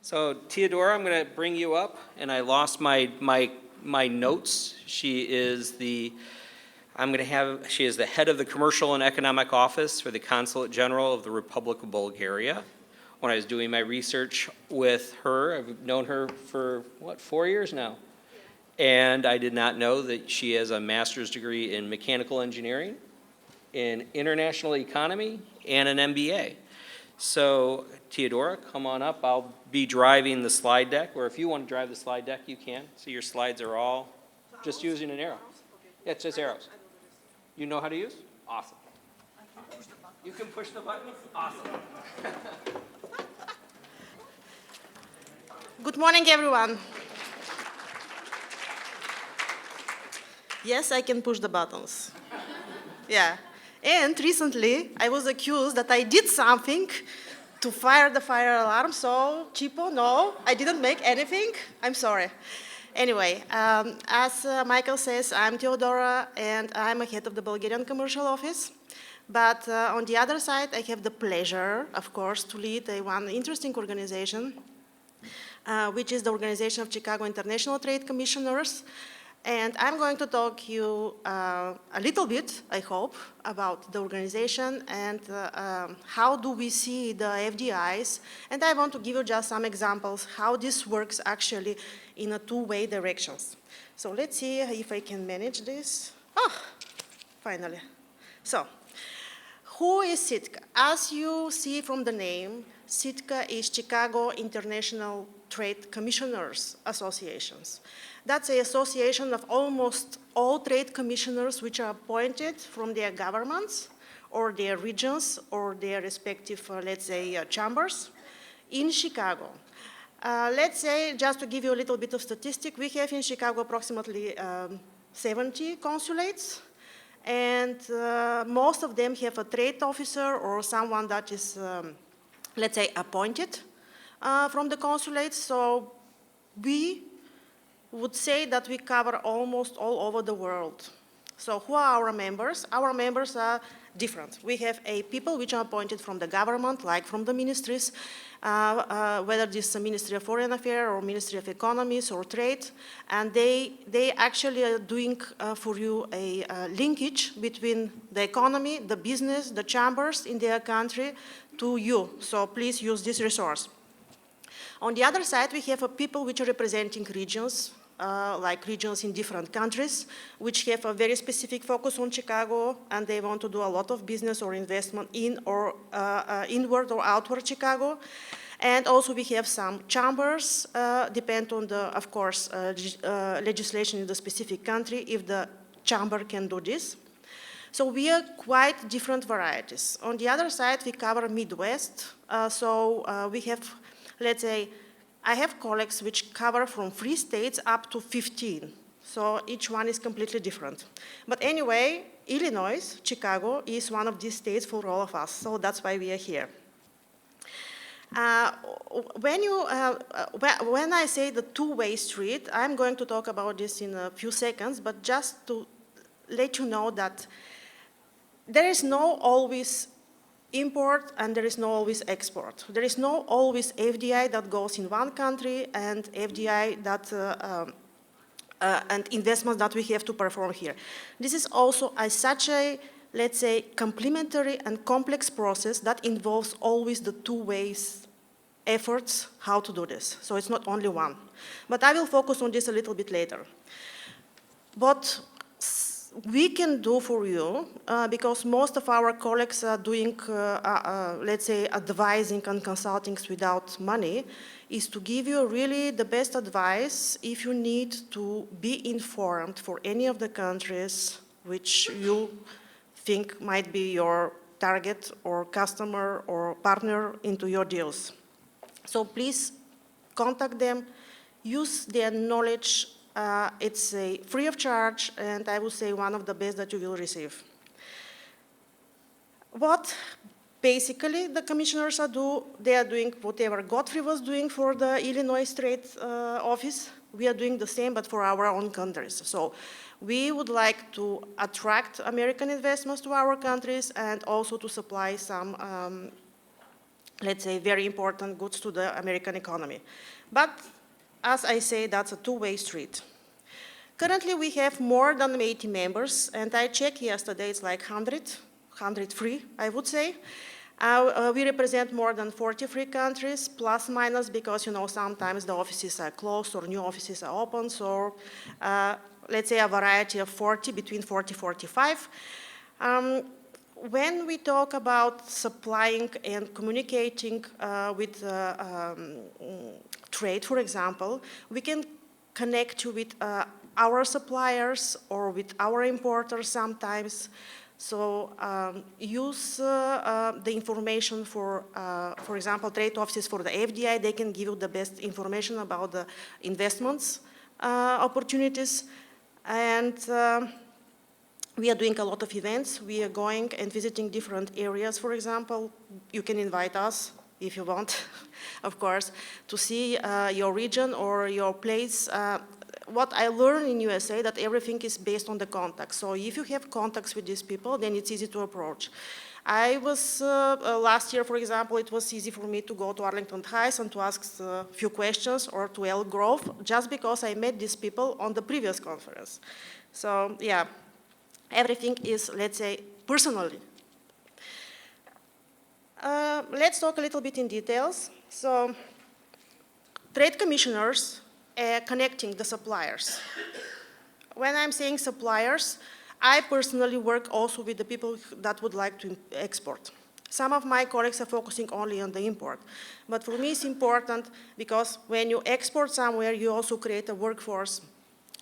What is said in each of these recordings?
So Teodora, I'm going to bring you up, and I lost my notes. She is the head of the Commercial and Economic Office for the Consulate General of the Republic of Bulgaria. When I was doing my research with her, I've known her for, 4 years now? And I did not know that she has a master's degree in mechanical engineering, in international economy, and an MBA. So Teodora, come on up. I'll be driving the slide deck, or if you want to drive the slide deck, you can. So your slides are all just using an arrow. Yeah, it's just arrows. You know how to use? Awesome. You can push the button? Awesome. Good morning, everyone. Yes, I can push the buttons. Yeah. And recently, I was accused that I did something to fire the fire alarm. So, Chipo, no, I didn't make anything. I'm sorry. Anyway, as Michael says, I'm Teodora, and I'm a head of the Bulgarian Commercial Office. But on the other side, I have the pleasure, of course, to lead one interesting organization, which is the Organization of Chicago International Trade Commissioners. And I'm going to talk you a little bit, I hope, about the organization and how do we see the FDIs. And I want to give you just some examples how this works actually in a two-way directions. So let's see if I can manage this. Oh, finally. So, who is SITCA? As you see from the name, SITCA is Chicago International Trade Commissioners Associations. That's an association of almost all trade commissioners which are appointed from their governments or their regions or their respective, let's say, chambers in Chicago. Let's say, just to give you a little bit of statistic, we have in Chicago approximately 70 consulates, and most of them have a trade officer or someone that is, let's say, appointed from the consulates. So we would say that we cover almost all over the world. So who are our members? Our members are different. We have people which are appointed from the government, like from the ministries, whether this is a Ministry of Foreign Affairs or Ministry of Economies or Trade, and they actually are doing for you a linkage between the economy, the business, the chambers in their country to you. So please use this resource. On the other side, we have people which are representing regions, like regions in different countries, which have a very specific focus on Chicago, and they want to do a lot of business or investment in or inward or outward Chicago. And also we have some chambers, depend on the, of course, legislation in the specific country, if the chamber can do this. So we are quite different varieties. On the other side, we cover Midwest, we have, let's say, I have colleagues which cover from 3 states up to 15. So each one is completely different. But anyway, Illinois, Chicago, is one of these states for all of us. So that's why we are here. When I say the two-way street, I'm going to talk about this in a few seconds, but just to let you know that there is no always import and there is no always export. There is no always FDI that goes in one country and FDI that and investments that we have to perform here. This is also such a, let's say, complementary and complex process that involves always the two ways efforts how to do this. So it's not only one. But I will focus on this a little bit later. What we can do for you, because most of our colleagues are doing, let's say, advising and consulting without money, is to give you really the best advice if you need to be informed for any of the countries which you think might be your target or customer or partner into your deals. So please contact them, use their knowledge. It's free of charge, and I would say one of the best that you will receive. What basically the commissioners they are doing whatever Godfrey was doing for the Illinois Trade Office. We are doing the same, but for our own countries. So we would like to attract American investments to our countries and also to supply some let's say, very important goods to the American economy. But as I say, that's a two-way street. Currently, we have more than 80 members, and I checked yesterday, it's like 103, I would say. We represent more than 43 countries, plus minus, because, you know, sometimes the offices are closed or new offices are open, so let's say a variety of 40, between 40 and 45. When we talk about supplying and communicating with trade, for example, we can connect you with our suppliers or with our importers sometimes. So use the information for example, trade offices for the FDI. They can give you the best information about the investments opportunities. And we are doing a lot of events. We are going and visiting different areas, for example. You can invite us if you want, of course, to see your region or your place. What I learned in USA that everything is based on the contacts. So if you have contacts with these people, then it's easy to approach. I was, last year, for example, it was easy for me to go to Arlington Heights and to ask a few questions, or to Elk Grove, just because I met these people on the previous conference. So yeah, everything is, let's say, personally. Let's talk a little bit in details. So trade commissioners connecting the suppliers. When I'm saying suppliers, I personally work also with the people that would like to export. Some of my colleagues are focusing only on the import. But for me, it's important because when you export somewhere, you also create a workforce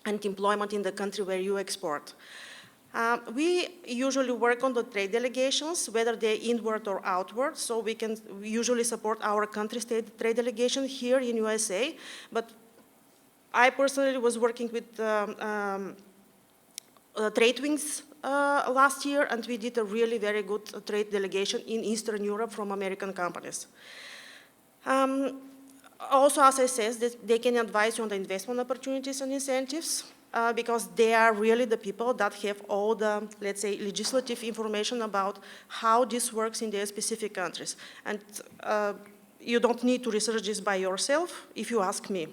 and employment in the country where you export. We usually work on the trade delegations, whether they're inward or outward, so we can usually support our country's trade delegation here in USA. But I personally was working with Trade Wings last year, and we did a really very good trade delegation in Eastern Europe from American companies. Also, as I said, they can advise you on the investment opportunities and incentives because they are really the people that have all the, let's say, legislative information about how this works in their specific countries. And you don't need to research this by yourself if you ask me.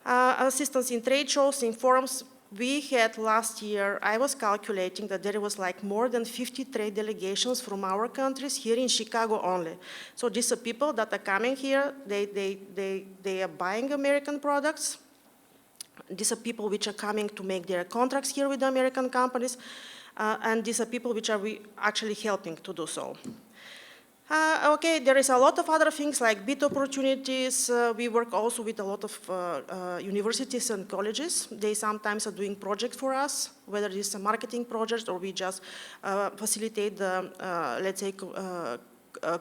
Assistance in trade shows, in forums. We had last year, I was calculating that there was like more than 50 trade delegations from our countries here in Chicago only. So these are people that are coming here, they are buying American products. These are people which are coming to make their contracts here with the American companies. And these are people which are actually helping to do so. Okay, there is a lot of other things like bid opportunities. We work also with a lot of universities and colleges. They sometimes are doing projects for us, whether it's a marketing project or we just facilitate the, let's say,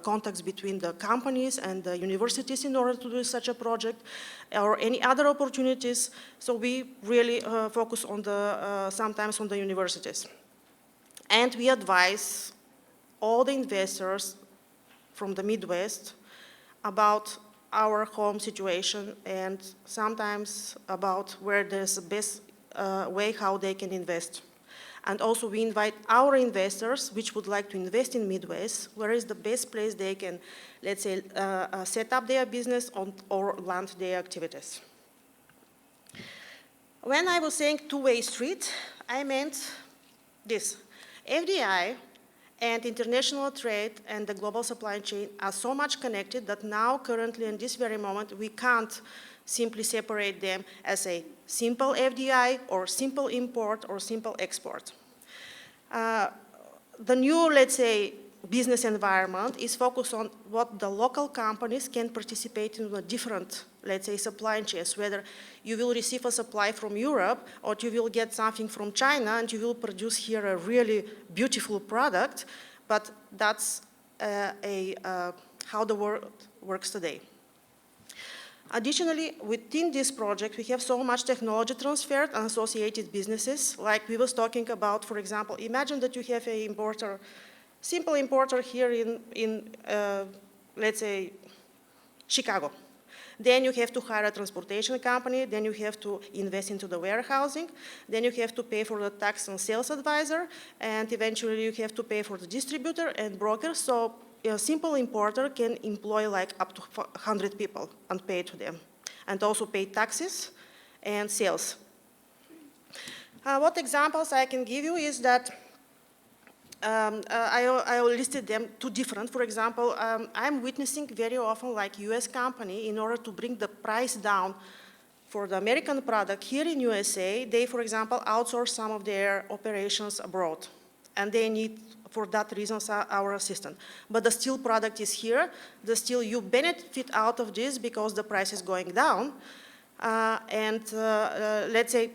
contacts between the companies and the universities in order to do such a project, or any other opportunities. So we really focus on the, sometimes on the universities. And we advise all the investors from the Midwest about our home situation and sometimes about where there's the best way how they can invest. And also we invite our investors which would like to invest in Midwest, where is the best place they can, let's say, set up their business or land their activities. When I was saying two-way street, I meant this. FDI and international trade and the global supply chain are so much connected that now, currently, in this very moment, we can't simply separate them as a simple FDI or simple import or simple export. The new, let's say, business environment is focused on what the local companies can participate in the different, let's say, supply chains, whether you will receive a supply from Europe or you will get something from China and you will produce here a really beautiful product, but that's how the world works today. Additionally, within this project, we have so much technology transferred and associated businesses, like we was talking about, for example, imagine that you have an importer, simple importer here in let's say, Chicago. Then you have to hire a transportation company, then you have to invest into the warehousing, then you have to pay for the tax and sales advisor, and eventually you have to pay for the distributor and broker. So a simple importer can employ like up to 100 people and pay to them, and also pay taxes and sales. What examples I can give you is that I listed them two different. For example, I'm witnessing very often like US company, in order to bring the price down for the American product here in USA, they, for example, outsource some of their operations abroad. And they need, for that reason, our assistance. But the steel product is here. The steel, you benefit out of this because the price is going down. Let's say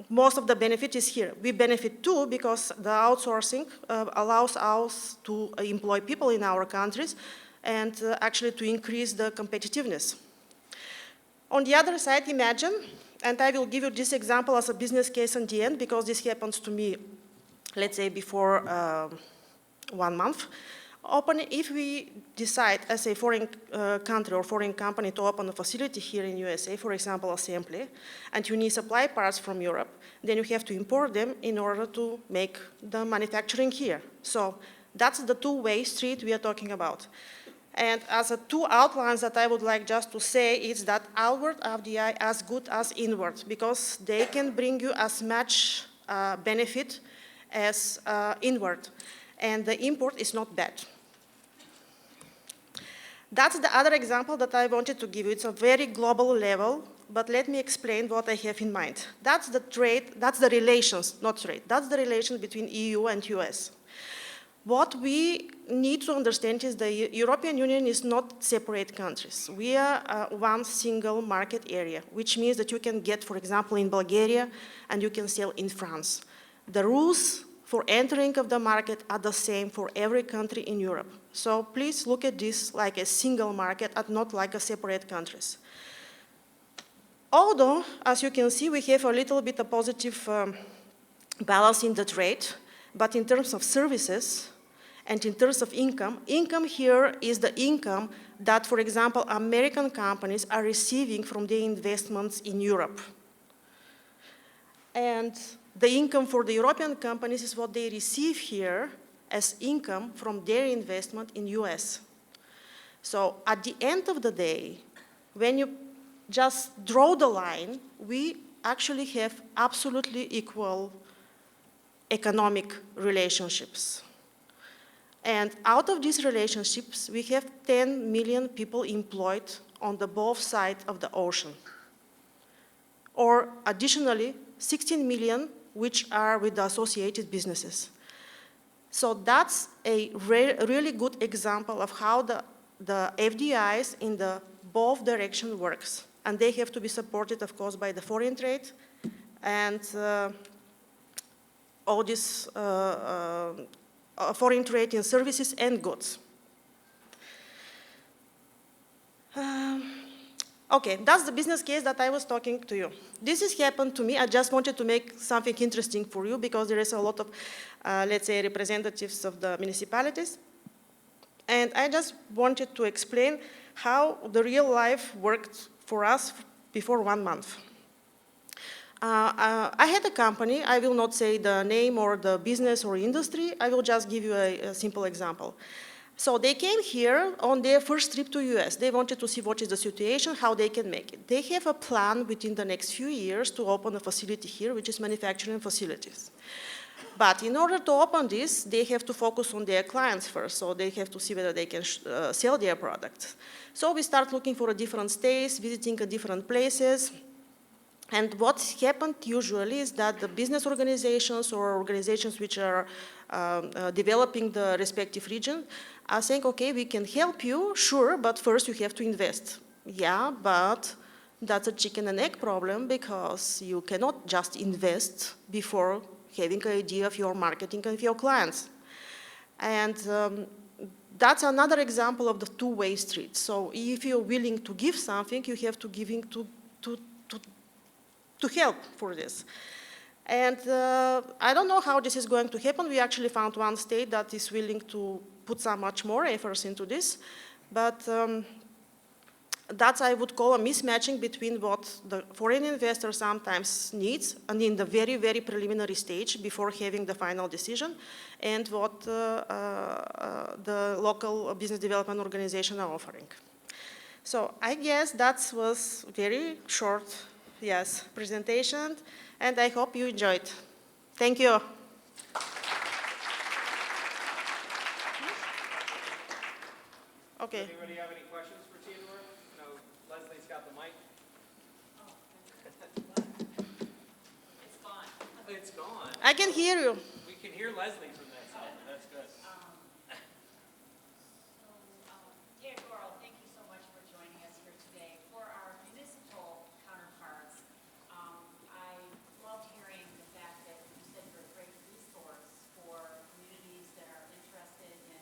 most of the benefit is here. We benefit too because the outsourcing allows us to employ people in our countries and actually to increase the competitiveness. On the other side, imagine, and I will give you this example as a business case in the end because this happens to me, let's say, before 1 month. If we decide as a foreign country or foreign company to open a facility here in USA, for example, assembly, and you need supply parts from Europe, then you have to import them in order to make the manufacturing here. So that's the two-way street we are talking about. And as a two outlines that I would like just to say is that outward FDI as good as inward, because they can bring you as much benefit as inward. And the import is not bad. That's the other example that I wanted to give you. It's a very global level, but let me explain what I have in mind. That's the trade, that's the relations, not trade. That's the relation between EU and US. What we need to understand is the European Union is not separate countries. We are one single market area, which means that you can get, for example, in Bulgaria, and you can sell in France. The rules for entering of the market are the same for every country in Europe. So please look at this like a single market and not like a separate countries. Although, as you can see, we have a little bit of positive balance in the trade, but in terms of services and in terms of income, income here is the income that, for example, American companies are receiving from their investments in Europe. And the income for the European companies is what they receive here as income from their investment in US. So at the end of the day, when you just draw the line, we actually have absolutely equal economic relationships. And out of these relationships, we have 10 million people employed on the both sides of the ocean. Or additionally, 16 million which are with the associated businesses. So that's a really good example of how the FDIs in the both direction works. And they have to be supported, of course, by the foreign trade and all this foreign trade in services and goods. Okay, that's the business case that I was talking to you. This has happened to me. I just wanted to make something interesting for you because there is a lot of, let's say, representatives of the municipalities. And I just wanted to explain how the real life worked for us before 1 month. I had a company. I will not say the name or the business or industry. I will just give you a simple example. So they came here on their first trip to US. They wanted to see what is the situation, how they can make it. They have a plan within the next few years to open a facility here, which is manufacturing facilities. But in order to open this, they have to focus on their clients first. So they have to see whether they can sell their products. So we start looking for a different states, visiting different places. And what happened usually is that the business organizations or organizations which are developing the respective region are saying, okay, we can help you, sure, but first you have to invest. Yeah, but that's a chicken and egg problem because you cannot just invest before having an idea of your marketing and of your clients. And that's another example of the two-way street. So if you're willing to give something, you have to give in to help for this. And I don't know how this is going to happen. We actually found one state that is willing to put so much more efforts into this. But that I would call a mismatching between what the foreign investor sometimes needs and in the very, very preliminary stage before having the final decision, and what the local business development organization are offering. So I guess that was very short, yes, presentation, and I hope you enjoyed. Thank you. Okay. Anybody have any questions for Theodore? No, Leslie's got the mic. It's gone. It's gone. I can hear you. We can hear Leslie from that side. That's good. Theodore, thank you so much for joining us here today. For our municipal counterparts, I loved hearing the fact that you said you're a great resource for communities that are interested in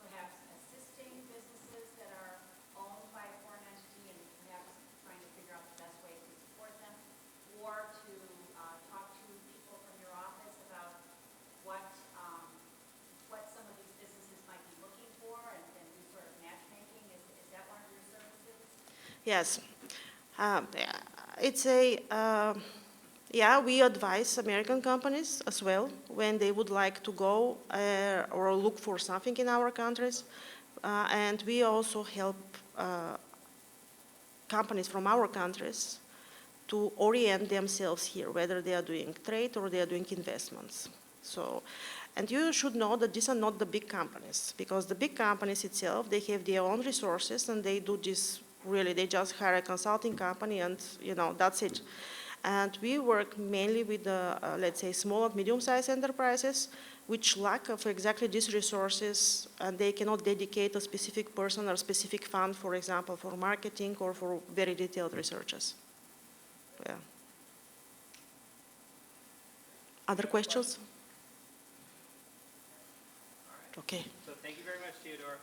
perhaps assisting businesses that are owned by a foreign entity and perhaps trying to figure out the best way to support them, or to talk to people from your office about what some of these businesses might be looking for and do sort of matchmaking. Is that one of your services? Yes. It's a, yeah, we advise American companies as well when they would like to go or look for something in our countries. And we also help companies from our countries to orient themselves here, whether they are doing trade or they are doing investments. So, and you should know that these are not the big companies, because the big companies itself, they have their own resources and they do this really, they just hire a consulting company and, you know, that's it. And we work mainly with the, let's say, small and medium-sized enterprises, which lack of exactly these resources, and they cannot dedicate a specific person or specific fund, for example, for marketing or for very detailed researches. Yeah. Other questions? Okay. So thank you very much, Theodore.